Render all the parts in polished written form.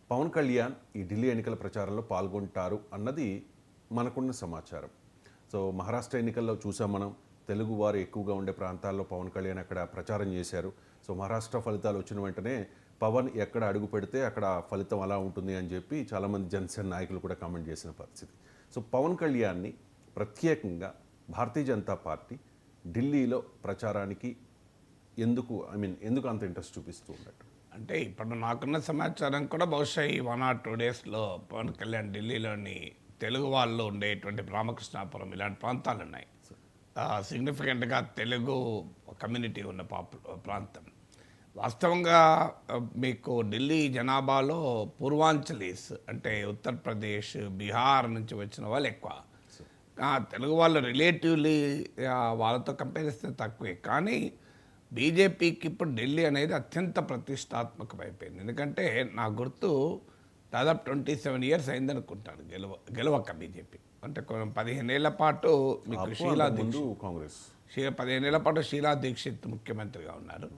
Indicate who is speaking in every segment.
Speaker 1: పవన్ కళ్యాణ్ ఈ ఢిల్లీ ఎన్నికల ప్రచారంలో పాల్గొంటారు అన్నది మనకున్న సమాచారం. సో మహారాష్ట్ర ఎన్నికల్లో చూసాం మనం, తెలుగు వారు ఎక్కువగా ఉండే ప్రాంతాల్లో పవన్ కళ్యాణ్ అక్కడ ప్రచారం చేశారు. సో మహారాష్ట్ర ఫలితాలు వచ్చిన వెంటనే పవన్ ఎక్కడ అడుగు పెడితే అక్కడ ఫలితం అలా ఉంటుంది అని చెప్పి చాలామంది జనసేన నాయకులు కూడా కామెంట్ చేసిన పరిస్థితి. సో పవన్ కళ్యాణ్ని ప్రత్యేకంగా భారతీయ జనతా పార్టీ ఢిల్లీలో ప్రచారానికి ఎందుకు అంత ఇంట్రెస్ట్ చూపిస్తూ ఉన్నట్టు?
Speaker 2: అంటే ఇప్పుడు నాకున్న సమాచారం కూడా బహుశా ఈ 1 or 2 డేస్లో పవన్ కళ్యాణ్ ఢిల్లీలోని తెలుగు వాళ్ళు ఉండేటువంటి రామకృష్ణాపురం ఇలాంటి ప్రాంతాలు ఉన్నాయి. సిగ్నిఫికెంట్గా తెలుగు కమ్యూనిటీ ఉన్న ప్రాంతం. వాస్తవంగా మీకు ఢిల్లీ జనాభాలో పూర్వాంచలీస్ అంటే ఉత్తరప్రదేశ్, బీహార్ నుంచి వచ్చిన వాళ్ళు ఎక్కువ. తెలుగు వాళ్ళు రిలేటివ్లీ వాళ్ళతో కంపేర్ చేస్తే తక్కువే. కానీ బీజేపీకి ఇప్పుడు ఢిల్లీ అనేది అత్యంత ప్రతిష్టాత్మకమైపోయింది. ఎందుకంటే నా గుర్తు దాదాపు 27 years అయిందనుకుంటాను గెలవక బీజేపీ. అంటే 15 ఏళ్ల పాటు మీకు షీలా దీక్షిత్ కాంగ్రెస్ 15 ఏళ్ల పాటు షీలా దీక్షిత్ ముఖ్యమంత్రిగా ఉన్నారు.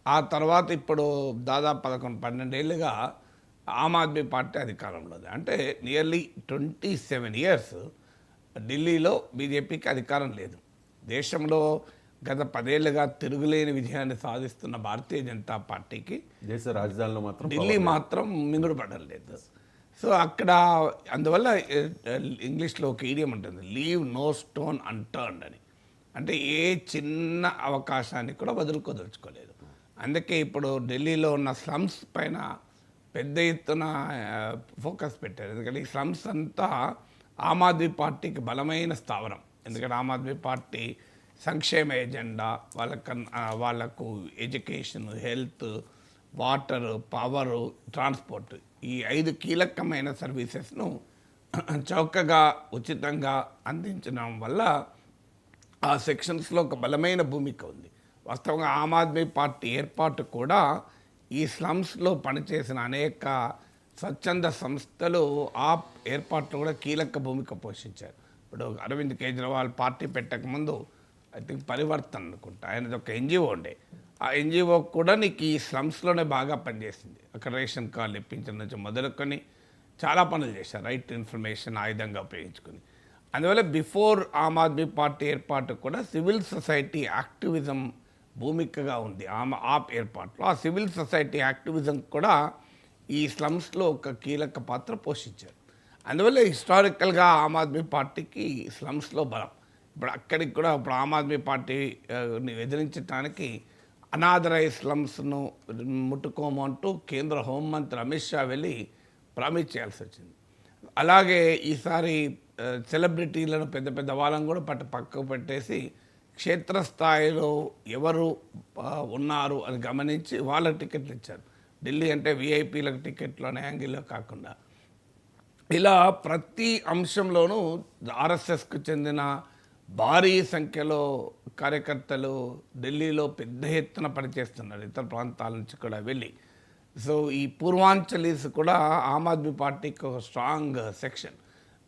Speaker 2: ఆ తర్వాత ఇప్పుడు దాదాపు 11-12 ఏళ్ళుగా ఆమ్ ఆద్మీ పార్టీ అధికారంలో ఉంది. అంటే నియర్లీ 27 years ఢిల్లీలో బీజేపీకి అధికారం లేదు. దేశంలో గత 10 ఏళ్ళుగా తిరుగులేని విజయాన్ని సాధిస్తున్న భారతీయ జనతా పార్టీకి
Speaker 1: దేశ రాజధానిలో మాత్రం
Speaker 2: ఢిల్లీ మాత్రం మింగుడు పడలేదు. సో అక్కడ అందువల్ల ఇంగ్లీష్లో ఒక ఈడియం ఉంటుంది, లీవ్ నో స్టోన్ అన్టర్న్డ్ అని. అంటే ఏ చిన్న అవకాశాన్ని కూడా వదులుకోదలుచుకోలేదు. అందుకే ఇప్పుడు ఢిల్లీలో ఉన్న స్లమ్స్ పైన పెద్ద ఎత్తున ఫోకస్ పెట్టారు. ఎందుకంటే ఈ స్లమ్స్ అంతా ఆమ్ ఆద్మీ పార్టీకి బలమైన స్థావరం. ఎందుకంటే ఆమ్ ఆద్మీ పార్టీ సంక్షేమ ఎజెండా, వాళ్ళకు education, health, water, power, transport, ఈ 5 కీలకమైన సర్వీసెస్ను చౌకగా ఉచితంగా అందించడం వల్ల ఆ సెక్షన్స్లో ఒక బలమైన భూమిక ఉంది. వాస్తవంగా ఆమ్ ఆద్మీ పార్టీ ఏర్పాటు కూడా ఈ స్లమ్స్లో పనిచేసిన అనేక స్వచ్ఛంద సంస్థలు ఆ ఏర్పాట్లో కూడా కీలక భూమిక పోషించారు. ఇప్పుడు అరవింద్ కేజ్రీవాల్ పార్టీ పెట్టకముందు ఐ థింక్ పరివర్తన్ అనుకుంటా, ఆయనది ఒక ఎన్జిఓ ఉండే. ఆ ఎన్జిఓ కూడా నీకు ఈ స్లమ్స్లోనే బాగా పనిచేసింది. అక్కడ రేషన్ కార్డులు ఇప్పించడం నుంచి మొదలుకొని చాలా పనులు చేశారు, రైట్ ఇన్ఫర్మేషన్ ఆయుధంగా ఉపయోగించుకుని. అందువల్ల బిఫోర్ ఆమ్ ఆద్మీ పార్టీ ఏర్పాటు కూడా సివిల్ సొసైటీ యాక్టివిజం భూమికగా ఉంది ఆప్ ఏర్పాట్లో. ఆ సివిల్ సొసైటీ యాక్టివిజం కూడా ఈ స్లమ్స్లో ఒక కీలక పాత్ర పోషించారు. అందువల్ల హిస్టారికల్గా ఆమ్ ఆద్మీ పార్టీకి స్లమ్స్లో బలం. ఇప్పుడు అక్కడికి కూడా ఇప్పుడు ఆమ్ ఆద్మీ పార్టీని ఎదిరించడానికి అనాథరైజ్ స్లమ్స్ను ముట్టుకోము అంటూ కేంద్ర హోంమంత్రి అమిత్ షా వెళ్ళి ప్రామిస్ చేయాల్సి వచ్చింది. అలాగే ఈసారి సెలబ్రిటీలను పెద్ద పెద్ద వాళ్ళని కూడా పక్కకు పెట్టేసి క్షేత్రస్థాయిలో ఎవరు ఉన్నారు అని గమనించి వాళ్ళకి టికెట్లు ఇచ్చారు. ఢిల్లీ అంటే విఐపీలకు టికెట్లు అనే యాంగిల్లో కాకుండా ఇలా ప్రతి అంశంలోనూ ఆర్ఎస్ఎస్కు చెందిన భారీ సంఖ్యలో కార్యకర్తలు ఢిల్లీలో పెద్ద ఎత్తున పనిచేస్తున్నారు, ఇతర ప్రాంతాల నుంచి కూడా వెళ్ళి. సో ఈ పూర్వాంచలీస్ కూడా ఆమ్ ఆద్మీ పార్టీకి ఒక స్ట్రాంగ్ సెక్షన్.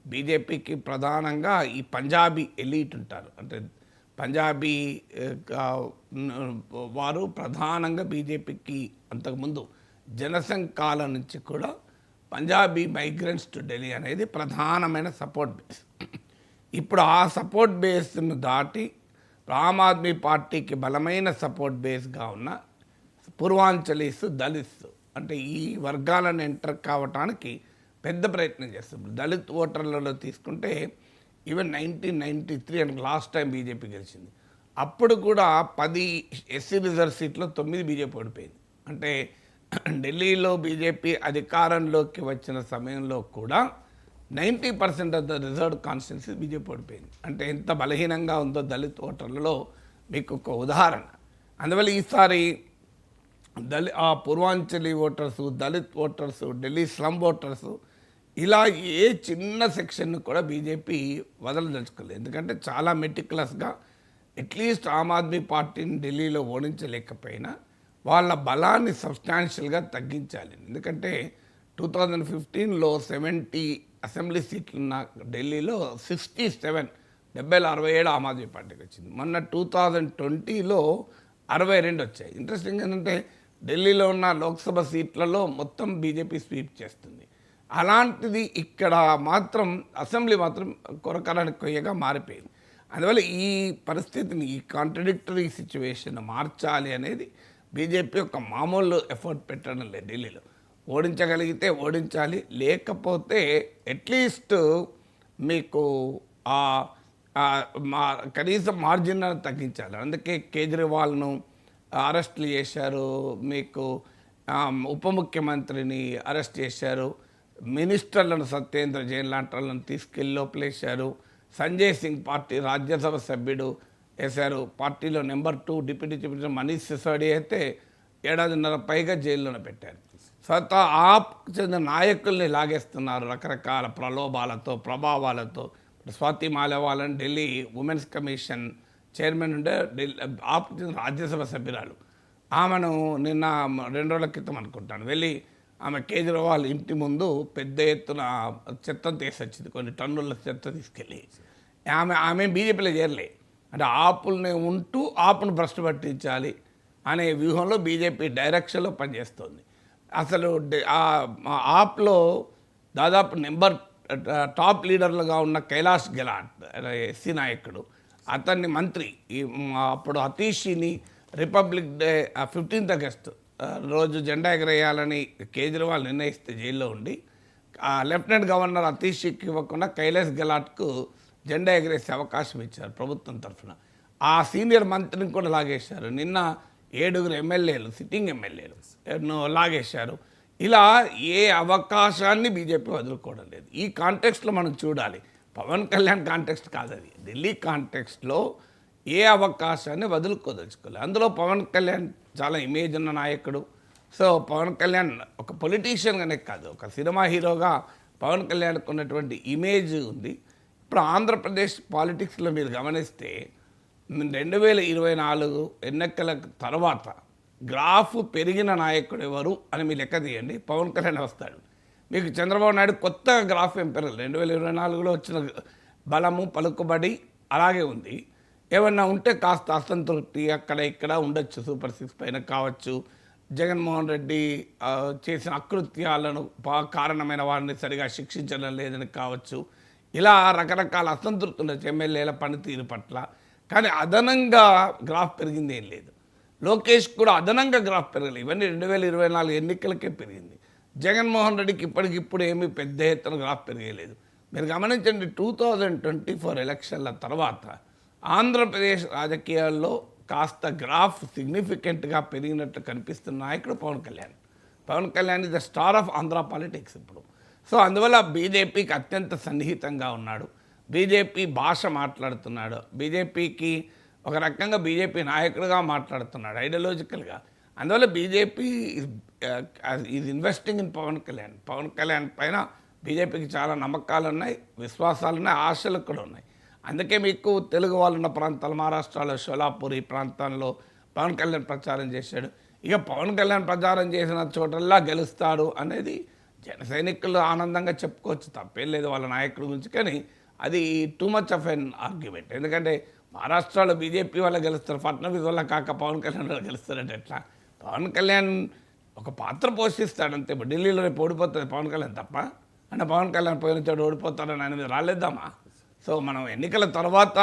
Speaker 2: బీజేపీకి ప్రధానంగా ఈ పంజాబీ ఎలీట్ ఉంటారు, అంటే పంజాబీ వారు ప్రధానంగా బీజేపీకి అంతకుముందు జనసంఘ్ కాలం నుంచి కూడా పంజాబీ మైగ్రెంట్స్ టు ఢిల్లీ అనేది ప్రధానమైన సపోర్ట్ బేస్. ఇప్పుడు ఆ సపోర్ట్ బేస్ను దాటి ఆమ్ ఆద్మీ పార్టీకి బలమైన సపోర్ట్ బేస్గా ఉన్న పూర్వాంచలీస్, దళిత్స్ అంటే ఈ వర్గాలను ఎంటర్ కావటానికి పెద్ద ప్రయత్నం చేస్తారు. దళిత్ ఓటర్లలో తీసుకుంటే ఈవెన్ 1993 అంటే లాస్ట్ టైం బీజేపీ గెలిచింది, అప్పుడు కూడా 10 ఎస్సీ రిజర్వ్ సీట్లో 9 బీజేపీ ఓడిపోయింది. అంటే ఢిల్లీలో బీజేపీ అధికారంలోకి వచ్చిన సమయంలో కూడా 90% of the reserved constituency BJP ఓడిపోయింది. అంటే ఎంత బలహీనంగా ఉందో దళిత్ ఓటర్లలో మీకు ఒక ఉదాహరణ. అందువల్ల ఈసారి ఆ Purvanchali voters, Dalit voters, Delhi slum voters ఇలా ఏ చిన్న సెక్షన్ను కూడా బీజేపీ వదలదలుచుకోలేదు. ఎందుకంటే చాలా మెటిక్యులస్గా అట్లీస్ట్ ఆమ్ ఆద్మీ పార్టీని ఢిల్లీలో ఓడించలేకపోయినా వాళ్ళ బలాన్ని సబ్స్టాన్షియల్గా తగ్గించాలి. ఎందుకంటే 2015లో 70 అసెంబ్లీ సీట్లున్న ఢిల్లీలో 67, 67 ఆమ్ ఆద్మీ పార్టీకి వచ్చింది. మొన్న 2020లో 62 వచ్చాయి. ఇంట్రెస్టింగ్ ఏంటంటే ఢిల్లీలో ఉన్న లోక్సభ సీట్లలో మొత్తం బీజేపీ స్వీప్ చేస్తుంది. అలాంటిది ఇక్కడ మాత్రం అసెంబ్లీ మాత్రం కొరకరాని కొయ్యగా మారిపోయింది. అందువల్ల ఈ పరిస్థితిని, ఈ కాంట్రడిక్టరీ సిచ్యువేషన్ మార్చాలి అనేది బీజేపీ ఒక మామూలు ఎఫర్ట్ పెట్టడం లేదు. ఢిల్లీలో ఓడించగలిగితే ఓడించాలి, లేకపోతే అట్లీస్ట్ మీకు కనీసం మార్జిన్ తగ్గించాలి. అందుకే కేజ్రీవాల్ను అరెస్టులు చేశారు, మీకు ఉప ముఖ్యమంత్రిని అరెస్ట్ చేశారు, మినిస్టర్లను సత్యేంద్ర జైన్ లాంటి వాళ్ళని తీసుకెళ్ళి లోపలేశారు, సంజయ్ సింగ్ పార్టీ రాజ్యసభ సభ్యుడు వేశారు, పార్టీలో number 2 deputy chief Manish Sisodia అయితే 7.5 పైగా జైల్లోనే పెట్టారు. స్వతः ఆప్ చెందిన నాయకుల్ని లాగేస్తున్నారు రకరకాల ప్రలోభాలతో, ప్రభావాలతో. స్వాతి మాలవాలని ఢిల్లీ ఉమెన్స్ కమిషన్ చైర్మన్ ఉండే ఆప్ చెందిన రాజ్యసభ సభ్యురాలు, ఆమెను నిన్న 2 రోజుల క్రితం అనుకుంటాను వెళ్ళి ఆమె కేజ్రీవాల్ ఇంటి ముందు పెద్ద ఎత్తున చెత్త తీసొచ్చింది, కొన్ని టన్నుల చెత్త తీసుకెళ్ళి. ఆమె బీజేపీలో చేరలే, అంటే ఆపుల్ని ఉంటూ ఆపును భ్రష్టు పట్టించాలి అనే వ్యూహంలో బీజేపీ డైరెక్షన్లో పనిచేస్తుంది. అసలు ఆప్లో దాదాపు టాప్ లీడర్లుగా ఉన్న కైలాష్ గెలాట్ ఎస్సీ నాయకుడు, అతన్ని మంత్రి అప్పుడు అతీషిని రిపబ్లిక్ డే 15th ఆగస్టు రోజు జెండా ఎగరేయాలని కేజ్రీవాల్ నిర్ణయిస్తే జైల్లో ఉండి లెఫ్టినెంట్ గవర్నర్ అతీషికి ఇవ్వకుండా కైలాష్ గెలాట్కు జెండా ఎగరేసే అవకాశం ఇచ్చారు ప్రభుత్వం తరఫున. ఆ సీనియర్ మంత్రిని కూడా లాగేశారు. నిన్న 7 ఎమ్మెల్యేలు, సిట్టింగ్ ఎమ్మెల్యేలు లాగేశారు. ఇలా ఏ అవకాశాన్ని బీజేపీ వదులుకోవడం లేదు. ఈ కాంటెక్స్ట్లో మనం చూడాలి, పవన్ కళ్యాణ్ కాంటెక్స్ట్ కాదు అది, ఢిల్లీ కాంటెక్స్ట్లో ఏ అవకాశాన్ని వదులుకోదలుచుకోలేదు. అందులో పవన్ కళ్యాణ్ చాలా ఇమేజ్ ఉన్న నాయకుడు. సో పవన్ కళ్యాణ్ ఒక పొలిటీషియన్గానే కాదు, ఒక సినిమా హీరోగా పవన్ కళ్యాణ్కి ఉన్నటువంటి ఇమేజ్ ఉంది. ఇప్పుడు ఆంధ్రప్రదేశ్ పాలిటిక్స్లో మీరు గమనిస్తే 2024 ఎన్నికల తర్వాత గ్రాఫ్ పెరిగిన నాయకుడు ఎవరు అని మీ లెక్క తీయండి, పవన్ కళ్యాణ్ వస్తాడు. మీకు చంద్రబాబు నాయుడు కొత్తగా గ్రాఫ్ ఏం పెరగలేదు. 2024లో వచ్చిన బలము, పలుకుబడి అలాగే ఉంది. ఏమన్నా ఉంటే కాస్త అసంతృప్తి అక్కడ ఇక్కడ ఉండొచ్చు, సూపర్ 6 పైన కావచ్చు, జగన్మోహన్ రెడ్డి చేసిన అకృత్యాలను కారణమైన వారిని సరిగా శిక్షించడం లేదని కావచ్చు. ఇలా రకరకాల అసంతృప్తి ఉండొచ్చు ఎమ్మెల్యేల పనితీరు పట్ల. కానీ అదనంగా గ్రాఫ్ పెరిగింది ఏం లేదు. లోకేష్ కూడా అదనంగా గ్రాఫ్ పెరగలేదు. ఇవన్నీ 2024 ఎన్నికలకే పెరిగింది. జగన్మోహన్ రెడ్డికి ఇప్పటికిప్పుడు ఏమీ పెద్ద ఎత్తున గ్రాఫ్ పెరగలేదు. మీరు గమనించండి, 2024 ఎలక్షన్ల తర్వాత ఆంధ్రప్రదేశ్ రాజకీయాల్లో కాస్త గ్రాఫ్ సిగ్నిఫికెంట్గా పెరిగినట్టు కనిపిస్తున్న నాయకుడు Pawan Kalyan. Pawan Kalyan is the star of Andhra politics ఇప్పుడు. సో అందువల్ల బీజేపీకి అత్యంత సన్నిహితంగా ఉన్నాడు, బీజేపీ భాష మాట్లాడుతున్నాడు, బీజేపీకి ఒక రకంగా బీజేపీ నాయకుడిగా మాట్లాడుతున్నాడు ఐడియాలజికల్గా. అందువల్ల BJP is investing in Pawan Kalyan. Pawan Kalyan పైన బీజేపీకి చాలా నమ్మకాలు ఉన్నాయి, విశ్వాసాలు ఉన్నాయి, ఆశలు కూడా ఉన్నాయి. అందుకే మీకు తెలుగు వాళ్ళు ఉన్న ప్రాంతాలు, మహారాష్ట్రలో షోలాపూర్ ఈ ప్రాంతంలో పవన్ కళ్యాణ్ ప్రచారం చేశాడు. ఇక పవన్ కళ్యాణ్ ప్రచారం చేసిన చోటల్లా గెలుస్తాడు అనేది జన సైనికులు ఆనందంగా చెప్పుకోవచ్చు, తప్పేం లేదు వాళ్ళ నాయకుడి గురించి. కానీ అది too much of N argument. ఎందుకంటే మహారాష్ట్రలో బీజేపీ వల్ల గెలుస్తారు, ఫడ్నవీస్ వల్ల కాక పవన్ కళ్యాణ్ వల్ల గెలుస్తారంటే ఎట్లా? పవన్ కళ్యాణ్ ఒక పాత్ర పోషిస్తాడంతే. ఇప్పుడు ఢిల్లీలో రేపు ఓడిపోతుంది పవన్ కళ్యాణ్ తప్ప, అంటే పవన్ కళ్యాణ్ పోయిన చోటు ఓడిపోతాడని ఆయన మీద రాలేద్దామా? సో మనం ఎన్నికల తర్వాత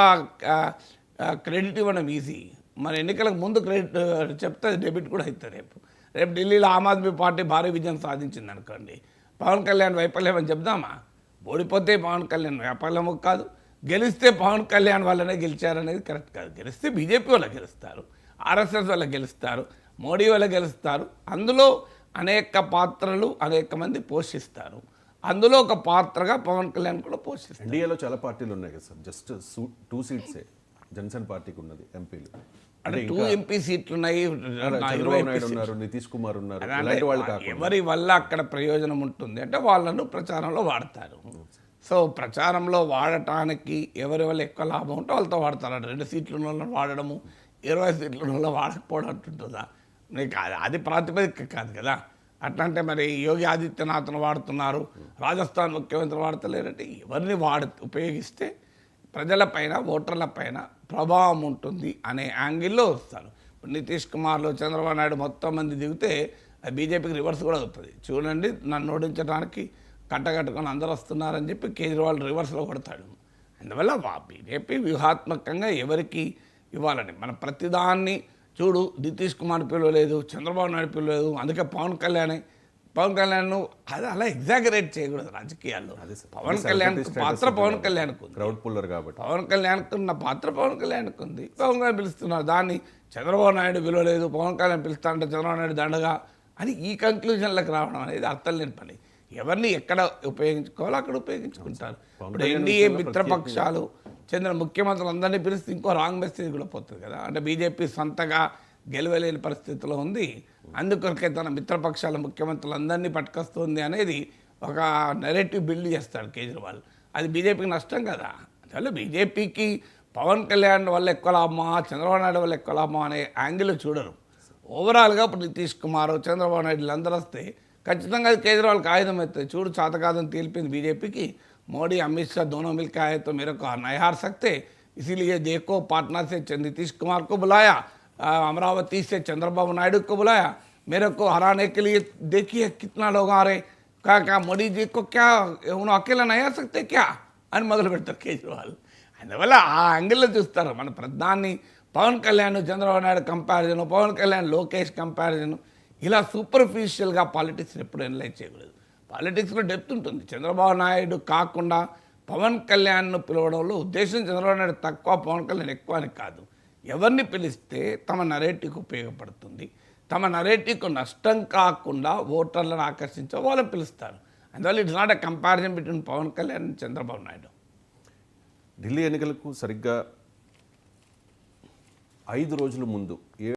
Speaker 2: క్రెడిట్ ఇవ్వడం ఈజీ, మన ఎన్నికలకు ముందు క్రెడిట్ చెప్తే డెబిట్ కూడా అవుతుంది. రేపు ఢిల్లీలో ఆమ్ ఆద్మీ పార్టీ భారీ విజయం సాధించింది అనుకోండి, పవన్ కళ్యాణ్ వైఫల్యం అని చెప్దామా? ఓడిపోతే పవన్ కళ్యాణ్ వైఫల్యము కాదు, గెలిస్తే పవన్ కళ్యాణ్ వల్లనే గెలిచారనేది కరెక్ట్ కాదు. గెలిస్తే బీజేపీ వల్ల గెలుస్తారు, ఆర్ఎస్ఎస్ వల్ల గెలుస్తారు, మోడీ వల్ల గెలుస్తారు. అందులో అనేక పాత్రలు అనేక మంది పోషిస్తారు. అందులో ఒక పాత్రగా పవన్ కళ్యాణ్ కూడా పోషిస్తారు.
Speaker 1: ఎన్డీఏలో చాలా పార్టీలు ఉన్నాయి కదా సార్, జస్ట్ 2 సీట్సే జనసేన పార్టీకి ఉన్నది ఎంపీలు.
Speaker 2: అంటే 2 ఎంపీ సీట్లు ఉన్నాయి,
Speaker 1: చంద్రబాబు నాయుడు ఉన్నారు, నితీష్ కుమార్ ఉన్నారు. ఇలాంటి వాళ్ళు కాకుండా
Speaker 2: ఎవరి వల్ల అక్కడ ప్రయోజనం ఉంటుంది అంటే వాళ్ళను ప్రచారంలో వాడతారు. సో ప్రచారంలో వాడటానికి ఎవరి వల్ల ఎక్కువ లాభం ఉంటే వాళ్ళతో వాడతారు. 2 సీట్లు ఉన్న వాళ్ళని వాడడము, 20 సీట్లు ఉన్న వాళ్ళని వాడకపోవడం అంటుంటుందా? నీకు అది ప్రాతిపదిక కాదు కదా. అట్లంటే మరి యోగి ఆదిత్యనాథ్ను వాడుతున్నారు, రాజస్థాన్ ముఖ్యమంత్రి వాడతలేరంటే ఎవరిని ఉపయోగిస్తే ప్రజలపైన, ఓటర్ల పైన ప్రభావం ఉంటుంది అనే యాంగిల్లో వస్తారు. ఇప్పుడు నితీష్ కుమార్లో చంద్రబాబు నాయుడు మొత్తం మంది దిగితే అది బీజేపీకి రివర్స్ కూడా అవుతుంది. చూడండి, నన్ను ఓడించడానికి కట్టకట్టుకొని అందరూ వస్తున్నారని చెప్పి కేజ్రీవాల్ రివర్స్లో కొడతాడు. అందువల్ల బీజేపీ వ్యూహాత్మకంగా ఎవరికి ఇవ్వాలని మన ప్రతిదాన్ని చూడు, నితీష్ కుమార్ పిలవలేదు, చంద్రబాబు నాయుడు పిలవలేదు, అందుకే పవన్ కళ్యాణ్ అది అలా ఎగ్జాగరేట్ చేయకూడదు రాజకీయాల్లో. పవన్ కళ్యాణ్ పాత్ర పవన్ కళ్యాణ్కు ఉంది,
Speaker 1: క్రౌడ్ పుల్లర్ కాబట్టి
Speaker 2: పవన్ కళ్యాణ్కు ఉన్న పాత్ర పవన్ కళ్యాణ్కు ఉంది. పవన్ కళ్యాణ్ పిలుస్తున్నారు, దాన్ని చంద్రబాబు నాయుడు పిలవలేదు, పవన్ కళ్యాణ్ పిలుస్తా అంటే చంద్రబాబు నాయుడు దండగా అని ఈ కంక్లూజన్లకు రావడం అనేది అర్థం లేని పని. ఎవరిని ఎక్కడ ఉపయోగించుకోవాలో అక్కడ ఉపయోగించుకుంటారు. ఇప్పుడు ఎన్డీఏ మిత్రపక్షాలు చెందిన ముఖ్యమంత్రులు అందరినీ పిలిస్తే ఇంకో రాంగ్ మెసేజ్ కూడా పోతుంది కదా. అంటే బీజేపీ సొంతగా గెలవలేని పరిస్థితిలో ఉంది, అందుకొరకే తన మిత్రపక్షాల ముఖ్యమంత్రులందరినీ పట్టుకొస్తుంది అనేది ఒక నెరేటివ్ బిల్డ్ చేస్తాడు కేజ్రీవాల్. అది బీజేపీకి నష్టం కదా. అందువల్ల బీజేపీకి పవన్ కళ్యాణ్ వల్ల ఎక్కువ లాభమా, చంద్రబాబు నాయుడు వల్ల ఎక్కువ లాభమా అనే యాంగిల్ చూడరు. ఓవరాల్గా ఇప్పుడు నితీష్ కుమార్, చంద్రబాబు నాయుడు అందరూ వస్తే ఖచ్చితంగా అది కేజ్రీవాల్కి ఆయుధం అవుతుంది. చూడు, చాతకాదని తేలిపింది బీజేపీకి. మోడీ अमित शाह दोनों मिलकर आए तो मेरे को नहीं हार सकते, इसीलिए देखो पाटना से नीतीश कुमार को बुलाया, अमरावती से चंद्रबाबू नायडू को बुलाया, मेरे को हराने के लिए देखिए कितना लोग आ रहे, क्या मोदी जी को क्या उन्होंने अकेला नहीं आ सकते क्या అని మొదలు పెడతారు కేజ్రీవాల్. అందువల్ల ఆ యాంగిల్లో చూస్తారు. మన ప్రధాని పవన్ కళ్యాణ్ చంద్రబాబు నాయుడు కంపారిజను, పవన్ కళ్యాణ్ లోకేష్ కంపారిజను, ఇలా సూపర్ఫిషియల్గా పాలిటిక్స్ని ఎప్పుడు ఎనలైజ్ చేయకూడదు. పాలిటిక్స్లో డెప్త్ ఉంటుంది. చంద్రబాబు నాయుడు కాకుండా పవన్ కళ్యాణ్ను పిలవడంలో ఉద్దేశం చంద్రబాబు నాయుడు తక్కువ, పవన్ కళ్యాణ్ ఎక్కువ అని కాదు. ఎవరిని పిలిస్తే తమ నరేటివ్కి ఉపయోగపడుతుంది, తమ నరేటివ్కు నష్టం కాకుండా ఓటర్లను ఆకర్షించే వాళ్ళని పిలుస్తారు. అందువల్ల it's not a comparison between Pawan Kalyan and Chandrababu Naidu.
Speaker 1: Delhi ఎన్నికలకు సరిగ్గా 5 రోజుల ముందు